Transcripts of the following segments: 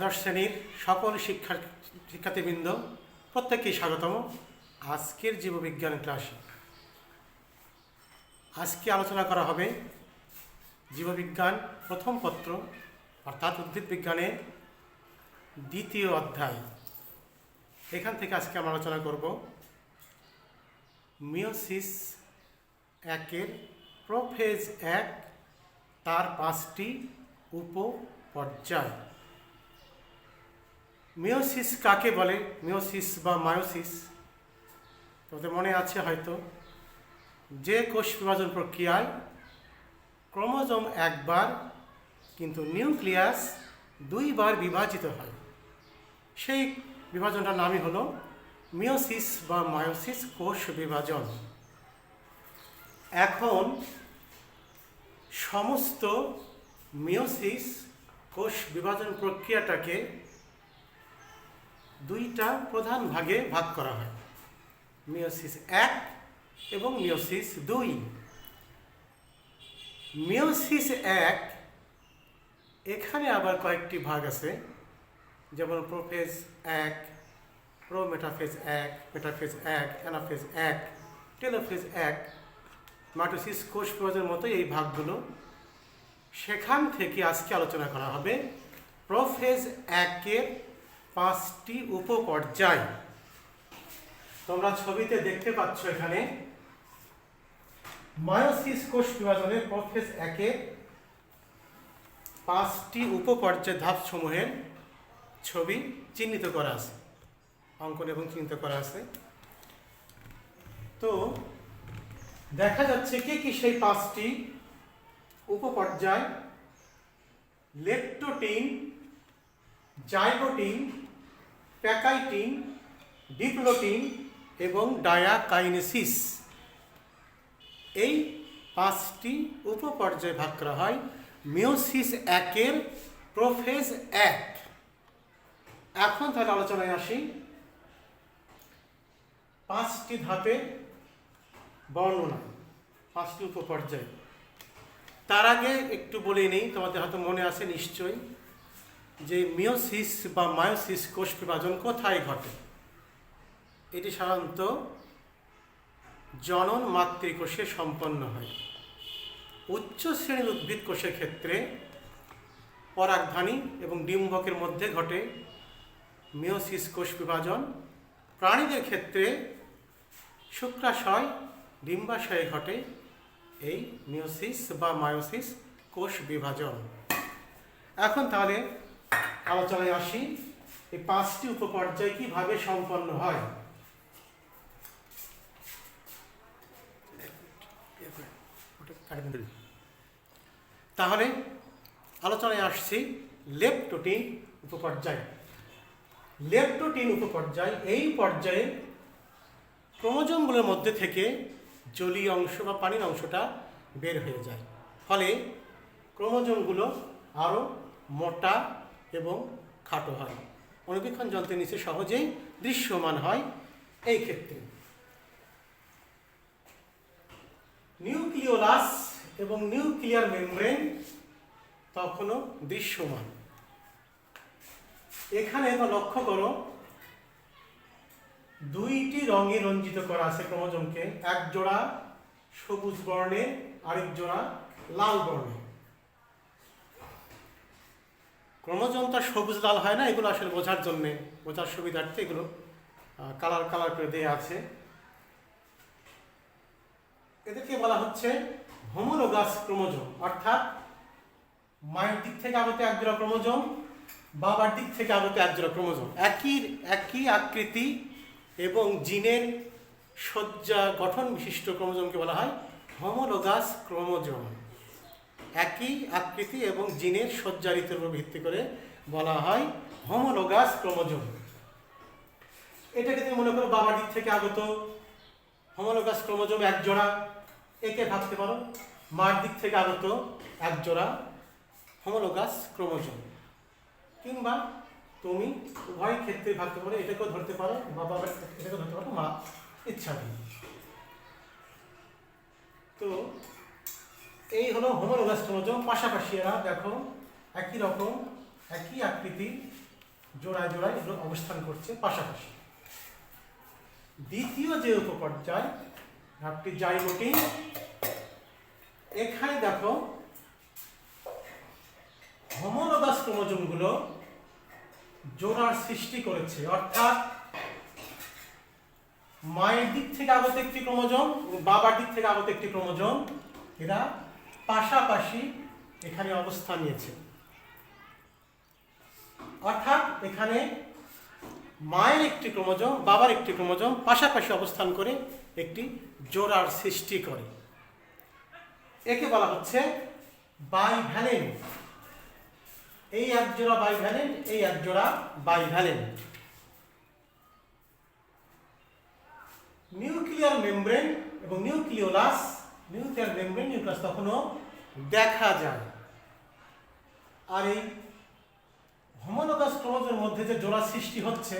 একাদশ শ্রেণীর সকল শিক্ষার্থীবৃন্দ প্রত্যেককেই স্বাগতম আজকের জীববিজ্ঞান ক্লাসে। আজকে আলোচনা করা হবে জীববিজ্ঞান প্রথম পত্র অর্থাৎ উদ্ভিদ বিজ্ঞানের দ্বিতীয় অধ্যায়। এখান থেকে আজকে আমরা আলোচনা করব মিওসিস একের প্রোফেজ এক তার 5টি উপপর্যায়। মিওসিস কাকে বলে? মিওসিস বা মায়োসিস তোমাদের মনে আছে হয়তো, যে কোষ বিভাজন প্রক্রিয়ায় ক্রোমোজোম একবার কিন্তু নিউক্লিয়াস 2বার বিভাজিত হয়, সেই বিভাজনটার নামই হলো মিওসিস বা মায়োসিস কোষ বিভাজন। এখন সমস্ত মিওসিস কোষ বিভাজন প্রক্রিয়াটাকে 2টা প্রধান ভাগে ভাগ করা হয়, মিওসিস 1 এবং মিওসিস 2। মিওসিস 1 এখানে আবার কয়েকটি ভাগ আছে, যেমন prophase 1, prometaphase 1, metaphase 1, anaphase 1, telophase 1। Mitosis কোষ বিভাজনের মতো এই ভাগগুলো। সেখান থেকে আজকে আলোচনা করা হবে প্রোফেজ 1-এর 5টি উপপর্যায়। তোমরা ছবিতে দেখতে পাচ্ছ এখানে মায়োসিস কোষ বিভাজনের প্রোফেজ 1-এর 5টি উপপর্যায় ধাপসমূহের ছবি চিহ্নিত করা আছে, অঙ্কন এবং চিহ্নিত করা আছে। তো দেখা যাচ্ছে কি কি সেই 5টি উপপর্যায়: লেপ্টোটিন, জাইগোটিন, প্যাকাইটিন, ডিপ্লোটিন এবং ডায়াকাইনেসিস। এই 5টি উপপর্যায়ে ভাগ করা হয় মিওসিস 1-এর প্রোফেজ 1। এখন তাহলে আলোচনায় আসি 5টি ধাপের বর্ণনা, 5টি উপপর্যায়। তার আগে একটু বলে নেই, তোমাদের হয়তো মনে আছে নিশ্চয়ই, যে মিওসিস বা মায়োসিস কোষ বিভাজন কোথায় ঘটে। এটি সাধারণত জনন মাতৃকোষে সম্পন্ন হয়। উচ্চ শ্রেণীর উদ্ভিদ কোষের ক্ষেত্রে পরাগধানী এবং ডিম্বকের মধ্যে ঘটে মিওসিস কোষ বিভাজন। প্রাণীদের ক্ষেত্রে শুক্রাশয় ডিম্বাশয়ে ঘটে এই মিওসিস বা মায়োসিস কোষ বিভাজন। এখন তাহলে আলোচনায় আসি এই 5টি উপপর্যায় কিভাবে সম্পন্ন হয়। তাহলে আলোচনায় আসছি লেপ্টোটিন উপপর্যায়। লেপ্টোটিন উপপর্যায়, এই পর্যায়ে ক্রোমোজোমগুলোর মধ্যে থেকে জলীয় অংশ বা পানির অংশটা বের হয়ে যায়, ফলে ক্রোমোজোমগুলো আরও মোটা এবং খাটো হয়, অণুবীক্ষণ যন্ত্রের নিচে সহজেই দৃশ্যমান হয়। এই ক্ষেত্রে নিউক্লিওলাস এবং নিউক্লিয়ার মেমব্রেন তখনও দৃশ্যমান। এখানে তো লক্ষ্য করো 2টি রঙে রঞ্জিত করা আছে ক্রোমোজোমকে, এক জোড়া সবুজ বর্ণে, আরেক জোড়া লাল বর্ণে। ক্রোমোজোমটা সবুজ লাল হয় না, এগুলো আসলে বোঝার জন্যে, বোঝার সুবিধার্থে এগুলো কালার করে দেওয়া আছে। এদেরকে বলা হচ্ছে হোমোলোগাস ক্রোমোজোম, অর্থাৎ মায়ের দিক থেকে আগত এক জোড়া ক্রোমোজোম, বাবার দিক থেকে আগত এক জোড়া ক্রোমোজোম, একই আকৃতি এবং জিনের সজ্জা গঠন বিশিষ্ট ক্রোমোজোমকে বলা হয় হোমোলোগাস ক্রোমোজোম। একই আকৃতি এবং জিনের সজ্জারিতের উপর ভিত্তি করে বলা হয় হোমোলোগাস ক্রোমোজোম। এটাকে তুমি মনে করো বাবার দিক থেকে আগত হোমোলোগাস ক্রোমোজোম এক জোড়া, একে ভাবতে পারো মার দিক থেকে আগত এক জোড়া হোমোলোগাস ক্রোমোজোম। কিংবা তুমি উভয় ক্ষেত্রে ভাবতে পারো, এটাকেও ধরতে পারো বাবা, এটাকেও ধরতে পারো মা, ইচ্ছাধীন। তো এই হলো হোমোলোগাস ক্রোমোজোম। পাশাপাশি এরা দেখো একই রকম, একই আকৃতি জোড়ায় জোড়ায় এগুলো অবস্থান করছে পাশাপাশি। দ্বিতীয় যে উপপর্যায় ধাপটি জাইগোটিন, এখানে দেখো হোমোলোগাস ক্রোমোজোমগুলো জোড়ার সৃষ্টি করেছে, অর্থাৎ মায়ের দিক থেকে আগত একটি ক্রোমোজোম এবং বাবার দিক থেকে আগত একটি ক্রোমোজোম, এরা পাশাপাশি এখানে অবস্থান নিয়েছে। অর্থাৎ এখানে মায়ের একটি ক্রোমোজোম বাবার একটি ক্রোমোজোম পাশাপাশি অবস্থান করে একটি জোড়ার সৃষ্টি করে। একে বলা হচ্ছে বাইভ্যালেন্ট। এই এক জোড়া বাইভ্যালেন্ট, এই এক জোড়া বাইভ্যালেন্ট। নিউক্লিয়ার মেমব্রেন এবং নিউক্লিওলাস, নিউক্লিয়ার মেমব্রেন নিউক্লিয়াস তখনও দেখা যায়। আর এই হোমোলোগাস ক্রোমোজোমের মধ্যে যে জোড়া সৃষ্টি হচ্ছে,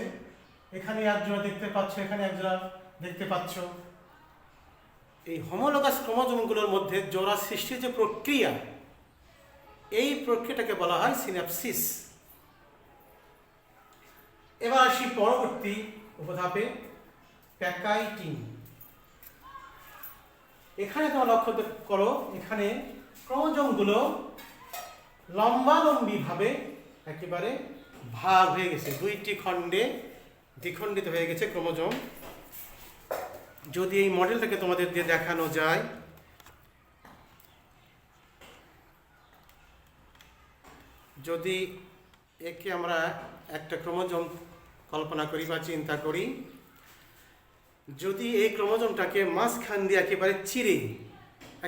এখানে এক জোড়া দেখতে পাচ্ছ, এখানে এক জোড়া দেখতে পাচ্ছ। এই হোমোলোগাস ক্রোমোজোমগুলোর মধ্যে জোড়া সৃষ্টির যে প্রক্রিয়া, এই প্রক্রিয়াটাকে বলা হয় সিন্যাপসিস। এবার আসি পরবর্তী উপধাপে, প্যাকাইটিন। এখানে তোমরা লক্ষ্য করো, এখানে ক্রোমোজোমগুলো লম্বালম্বি ভাবে একেবারে ভাগ হয়ে গেছে, দুইটি খণ্ডে দ্বিখণ্ডিত হয়ে গেছে ক্রোমোজোম। যদি এই মডেলটাকে তোমাদের দিয়ে দেখানো যায়, যদি একে আমরা একটা ক্রোমোজোম কল্পনা করি বা চিন্তা করি, যদি এই ক্রোমোজোমটাকে মাঝখান দিয়ে একেবারে চিরে,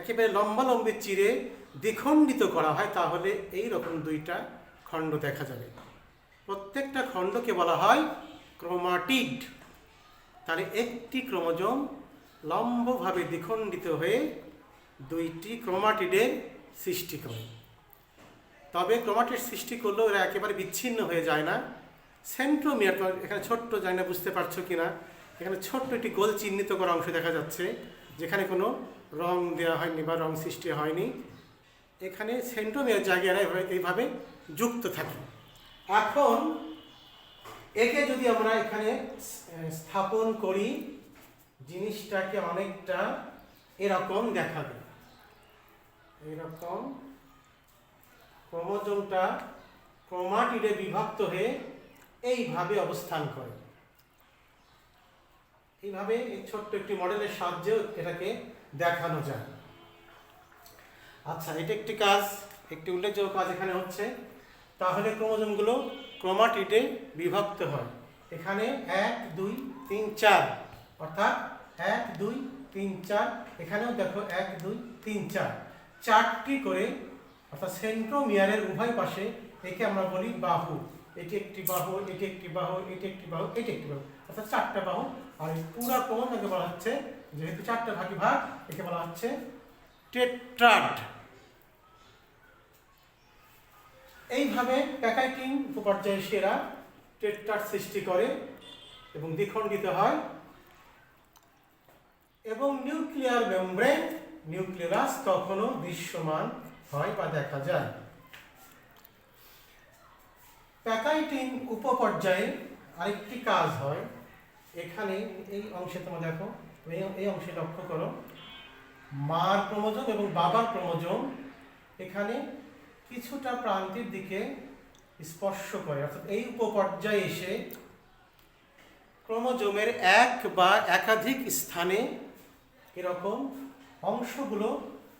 একেবারে লম্বালম্বি চিরে দ্বিখণ্ডিত করা হয়, তাহলে এই রকম দুইটা খণ্ড দেখা যাবে। প্রত্যেকটা খণ্ডকে বলা হয় ক্রোমাটিড। তাহলে একটি ক্রোমোজোম লম্বভাবে দ্বিখণ্ডিত হয়ে দুইটি ক্রোমাটিডের সৃষ্টি করে। তবে ক্রোমাটিড সৃষ্টি করলেও এরা একেবারে বিচ্ছিন্ন হয়ে যায় না। সেন্ট্রোমিয়ার, এখানে ছোট্ট, জানি না বুঝতে পারছো কিনা, এখানে ছোট্ট একটি গোল চিহ্নিত করা অংশ দেখা যাচ্ছে, যেখানে কোনো রং দেওয়া হয়নি বা রং সৃষ্টি হয়নি। এখানে সেন্ট্রোমিয়ার জায়গায় এইভাবে যুক্ত থাকে। এখন একে যদি আমরা এখানে স্থাপন করি, জিনিসটাকে অনেকটা এরকম দেখাবে। এরকম ক্রোমোজোমটা ক্রোমাটিডে বিভক্ত হয়ে এইভাবে অবস্থান করে। এইভাবে এই ছোট্ট একটি মডেলের সাহায্যে এটাকে দেখানো যায়। আচ্ছা, এটা একটি কাজ, একটি উল্লেখযোগ্য কাজ এখানে হচ্ছে। তাহলে ক্রোমোজোমগুলো ক্রোমাটিডে বিভক্ত হয়। এখানে 1 2 3 4, অর্থাৎ 1 2 3 4। এখানেও দেখো 1 2 3 4, চারটি করে, অর্থাৎ সেন্ট্রোমিয়ারের উভয় পাশে। একে আমরা বলি বাহু। এটি একটি বাহু, এটি একটি বাহু, এটি একটি বাহু, এটি একটি বাহু, অর্থাৎ চারটা বাহু। আর এই পুরো ক্রোমোজোমকে বলা হচ্ছে, যেহেতু চারটা ভাগে ভাগ, একে বলা হচ্ছে টেট্রাড। এইভাবে প্যাকাইটিন উপপর্যায়ে সেরা টেট্রাড সৃষ্টি করে এবং দ্বিখণ্ডিত হয়, এবং নিউক্লিয়ার মেমব্রেন নিউক্লিয়াস তখনও দৃশ্যমান হয় বা দেখা যায়। প্যাকাইটিন উপপর্যায়ে আরেকটি কাজ হয়। এখানে এই অংশে তোমরা দেখো, এই অংশে লক্ষ্য করো, মার ক্রোমোজোম এবং বাবার ক্রোমোজোম এখানে কিছুটা প্রান্তের দিকে স্পর্শ করে। অর্থাৎ এই উপপর্যায়ে এসে ক্রোমোজোমের এক বা একাধিক স্থানে এরকম অংশগুলো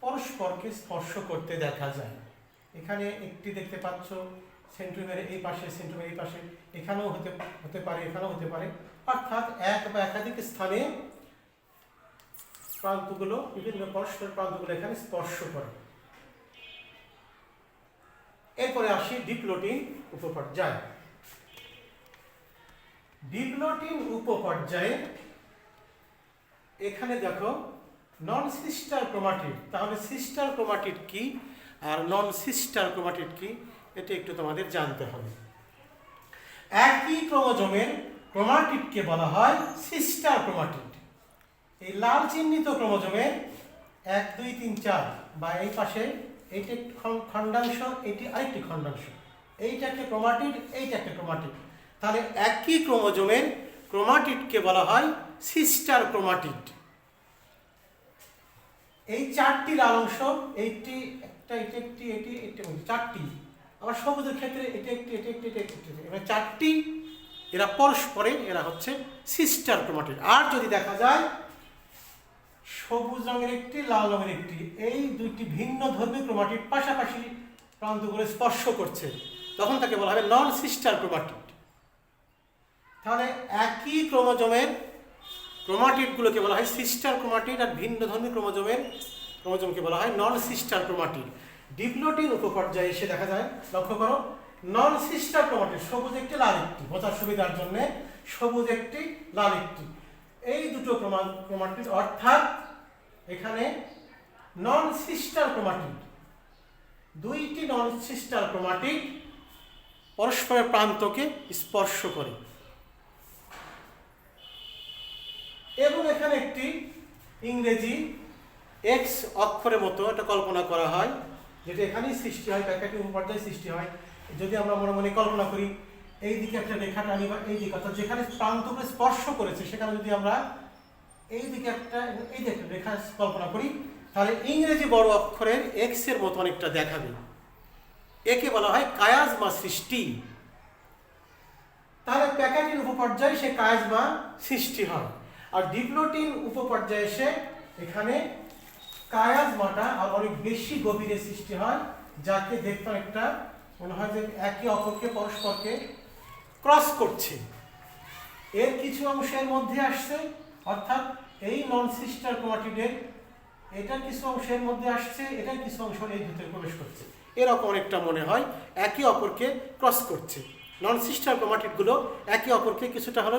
পরস্পরকে স্পর্শ করতে দেখা যায়। এখানে একটি দেখতে পাচ্ছ সেন্ট্রোমিয়ারের এই পাশে, সেন্ট্রোমিয়ারের এই পাশে, এখানেও হতে পারে, এখানেও হতে পারে। অর্থাৎ এক বা একাধিক স্থানে প্রান্তগুলো, বিভিন্ন পরস্পর প্রান্তগুলো এখানে স্পর্শ করে। এরপরে আসি ডিপ্লোটিন উপপর্যায়। ডিপ্লোটিন উপপর্যায়ে এখানে দেখো নন সিস্টার ক্রোমাটিড। তাহলে সিস্টার ক্রোমাটিড কি আর নন সিস্টার ক্রোমাটিড কি, এটা একটু তোমাদের জানতে হবে। একই ক্রোমোজোমের ক্রোমাটিডকে বলা হয় সিস্টার ক্রোমাটিড। এই লাল চিহ্নিত ক্রোমোজোমের 1 2 3 4 বা এই পাশে এইটি একটি খণ্ডাংশ, এটি আরেকটি খণ্ডাংশ, এইটা একটা ক্রোমাটিড, এইটা একটা ক্রোমাটিড। তাহলে একই ক্রোমোজোমের ক্রোমাটিডকে বলা হয় সিস্টার ক্রোমাটিড। এই চারটি লাল অংশ, এইটি একটা, এটি একটি, এটি চারটি, আবার সবুজের ক্ষেত্রে এটি একটি, এটি একটি, এটি একটি, এবার চারটি, এরা পরস্পরে এরা হচ্ছে সিস্টার ক্রোমাটিড। আর যদি দেখা যায় সবুজ রঙের একটি, লাল রঙের একটি, এই দুইটি ভিন্ন ধর্মী ক্রোমাটিড পাশাপাশি প্রান্তগুলো স্পর্শ করছে, তখন তাকে বলা হবে নন সিস্টার ক্রোমাটিড। তাহলে একই ক্রোমোজোমের ক্রোমাটিডগুলোকে বলা হয় সিস্টার ক্রোমাটিড, আর ভিন্ন ধর্মী ক্রোমোজোমকে বলা হয় নন সিস্টার ক্রোমাটিড। ডিপ্লোটিন উপপর্যায়ে এসে দেখা যায়, লক্ষ্য করো, নন সিস্টার ক্রোমাটিড, সবুজ একটি, লাল একটি, বোঝার সুবিধার জন্য সবুজ একটি, লাল একটি, এই দুটো ক্রোমাটিড, অর্থাৎ এখানে নন সিস্টার ক্রোমাটিড, দুইটি নন সিস্টার ক্রোমাটিড পরস্পরের প্রান্তকে স্পর্শ করে। এবং এখানে একটি ইংরেজি এক্স অক্ষরের মতো একটা কল্পনা করা হয়, যেটা এখানেই সৃষ্টি হয়, প্যাকেটের উপপর্যায়ে সৃষ্টি হয়। যদি আমরা মনে মনে কল্পনা করি, এই দিকে একটা রেখা টানি, বা এই দিকে, অর্থাৎ যেখানে প্রান্তকে স্পর্শ করেছে সেখানে যদি আমরা এই দিকে একটা, এই দিকে একটা রেখা কল্পনা করি, তাহলে ইংরেজি বড় অক্ষরের এক্স এর মতো অনেকটা দেখাবে। একে বলা হয় কায়াজমা সৃষ্টি। তাহলে প্যাকেটিন উপপর্যায়ে সে কায়াজমা সৃষ্টি হয়, আর ডিপ্লোটিন উপপর্যায়ে এসে এখানে কায়াজমাটা আর অনেক বেশি গভীরে সৃষ্টি হয়, যাকে দেখতে একটা মনে হয় যে একে অপরকে পরস্পরকে ক্রস করছে। এর কিছু অংশের মধ্যে আসছে, অর্থাৎ এই নন সিস্টার ক্রোমাটিডের এটার কিছু অংশের মধ্যে আসছে, এটার কিছু অংশ এই ভিতরে প্রবেশ করছে, এরকম অনেকটা মনে হয় একে অপরকে ক্রস করছে। নন সিস্টার ক্রোমাটিডগুলো একে অপরকে কিছুটা হলে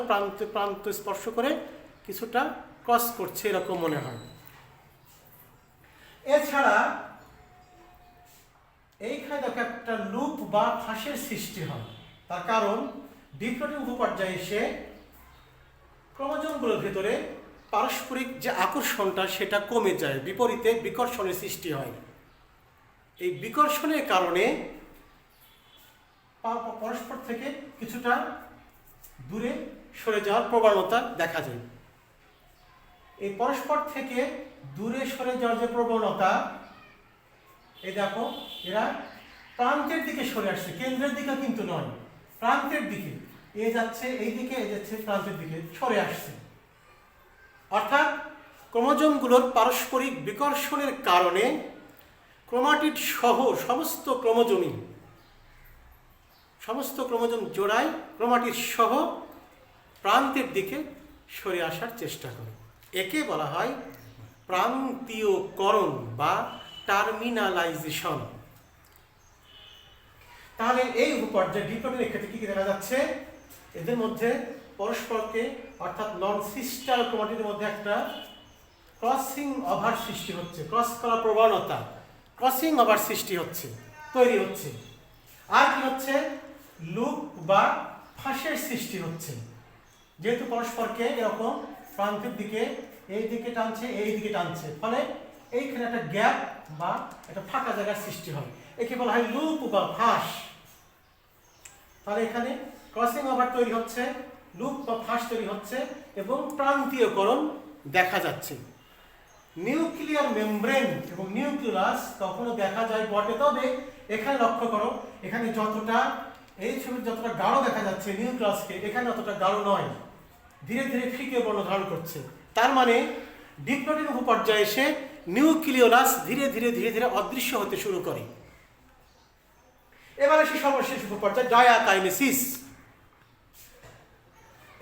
প্রান্ত স্পর্শ করে কিছুটা ক্রস করছে, এরকম মনে হয়। এছাড়া এইখানে দেখো একটা লুপ বা ফাঁসের সৃষ্টি হয়, তার কারণ ডিপ্লোটিন উপপর্যায়ে এসে ক্রোমোজোমগুলোর ভেতরে পারস্পরিক যে আকর্ষণটা সেটা কমে যায়, বিপরীতে বিকর্ষণের সৃষ্টি হয়। এই বিকর্ষণের কারণে পরস্পর থেকে কিছুটা দূরে সরে যাওয়ার প্রবণতা দেখা যায়। এই পরস্পর থেকে দূরে সরে যাওয়ার যে প্রবণতা, এই দেখো এরা প্রান্তের দিকে সরে আসছে, কেন্দ্রের দিকে কিন্তু নয়, প্রান্তের দিকে, এ যাচ্ছে এই দিকে, এ যাচ্ছে প্রান্তের দিকে, সরে আসছে। অর্থাৎ ক্রোমোজোমগুলোর পারস্পরিক বিকর্ষণের কারণে ক্রোমাটিড সহ সমস্ত ক্রোমোজোম জোড়ায় ক্রোমাটিড সহ প্রান্তের দিকে সরে আসার চেষ্টা করে। একে বলা হয় প্রান্তীয়করণ বা টার্মিনালাইজেশন। তাহলে এই উপপর্যায়ে ডিপ্লোটিনের ক্ষেত্রে কি দেখা যাচ্ছে, এদের মধ্যে পরস্পরকে, অর্থাৎ নন সিস্টার ক্রোমাটিডের মধ্যে একটা ক্রসিং ওভার সৃষ্টি হচ্ছে, ক্রস করার প্রবণতা, ক্রসিং ওভার সৃষ্টি হচ্ছে, তৈরি হচ্ছে। আর কি হচ্ছে, লুপ বা ফাঁসের সৃষ্টি হচ্ছে, যেহেতু পরস্পরকে এরকম প্রান্তের দিকে এই দিকে টানছে, এই দিকে টানছে, ফলে এইখানে একটা গ্যাপ বা একটা ফাঁকা জায়গার সৃষ্টি হয়, একে বলা হয় লুপ বা ফাঁস। তাহলে এখানে ক্রসিং ওভার তৈরি হচ্ছে, লুপ বা ফাঁস তৈরি হচ্ছে, এবং প্রান্তীয়করণ দেখা যাচ্ছে। নিউক্লিয়ার মেমব্রেন এবং নিউক্লিয়াস কখনো দেখা যায় বটে, তবে এখানে লক্ষ্য করো, এখানে যতটা এই ছবির যতটা গাঢ় দেখা যাচ্ছে নিউক্লিয়াসকে, এখানে অতটা গাঢ় নয়, ধীরে ধীরে ফিকে বর্ণ ধারণ করছে। তার মানে ডিপ্লোটিন উপপর্যায়ে এসে নিউক্লিয়াস ধীরে ধীরে ধীরে ধীরে অদৃশ্য হতে শুরু করে। এবারে সে সর্বশেষ উপপর্যায় ডায়াকাইনেসিস।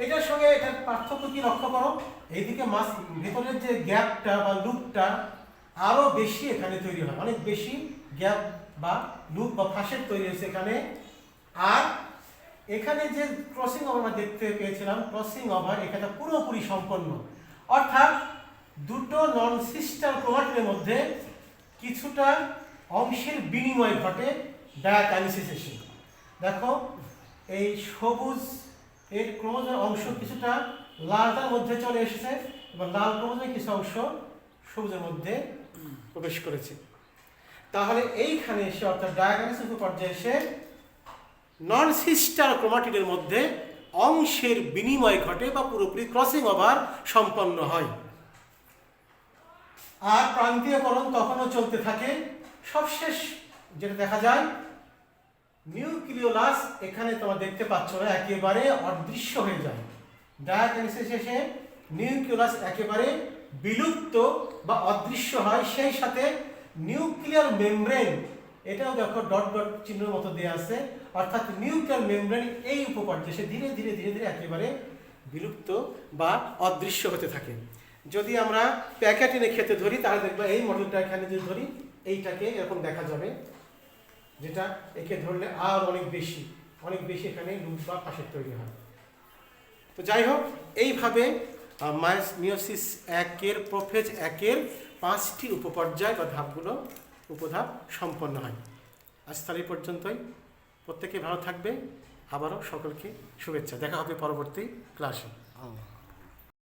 এটার সঙ্গে এটার পার্থক্য কি লক্ষ্য করো, এইদিকে ভেতরের যে গ্যাপটা বা লুপটা আরো বেশি এখানে তৈরি হয়, অনেক বেশি গ্যাপ বা লুপ বা ফাঁসের তৈরি হয়েছে এখানে। আর এখানে যে ক্রসিং ওভার আমরা দেখতে পেয়েছিলাম, ক্রসিং ওভার এখানে পুরোপুরি সম্পন্ন, অর্থাৎ দুটো নন সিস্টার ক্রোমাটিডের মধ্যে কিছুটা অংশের বিনিময় ঘটে ডায়াকাইনেসিস এসে। দেখো এই সবুজ এর ক্রোমোজোমের অংশ কিছুটা লালটার মধ্যে চলে এসেছে, এবং লাল ক্রোমোজোমের কিছু অংশ সবুজের মধ্যে প্রবেশ করেছে। তাহলে এইখানে এসে, অর্থাৎ ডায়াকাইনেসিস পর্যায়ে এসে নন সিস্টার ক্রোমাটিডের মধ্যে অংশের বিনিময় ঘটে বা পুরোপুরি ক্রসিং ওভার সম্পন্ন হয়। আর প্রান্তীয়করণ তখনও চলতে থাকে। সবশেষ যেটা দেখা যায়, নিউক্লিওলাস এখানে তোমরা দেখতে পাচ্ছ না, একেবারে অদৃশ্য হয়ে যায়। ডায়াকিনেসিস শেষে নিউক্লিওলাস একেবারে বিলুপ্ত বা অদৃশ্য হয়। সেই সাথে নিউক্লিয়ার মেমব্রেন, এটাও দেখো ডট ডট চিহ্নের মতো দেওয়া আছে, অর্থাৎ নিউক্লিয়ার মেমব্রেন এই উপপর্যায়ে সে ধীরে ধীরে ধীরে ধীরে একেবারে বিলুপ্ত বা অদৃশ্য হতে থাকে। যদি আমরা প্যাকেট এনে খেতে ধরি তাহলে দেখবা এই মডেলটা এখানে যদি ধরি, এইটাকে এরকম দেখা যাবে, যেটা একে ধরলে আর অনেক বেশি এখানে লুপ বা পাশের তৈরি হয়। তো যাই হোক, এইভাবে মিওসিস একের প্রোফেজ একের 5টি উপপর্যায় বা ধাপগুলো উপধাপ সম্পন্ন হয়। আজ তাহলে এই পর্যন্তই। প্রত্যেকে ভালো থাকবে। আবারও সকলকে শুভেচ্ছা। দেখা হবে পরবর্তী ক্লাসে।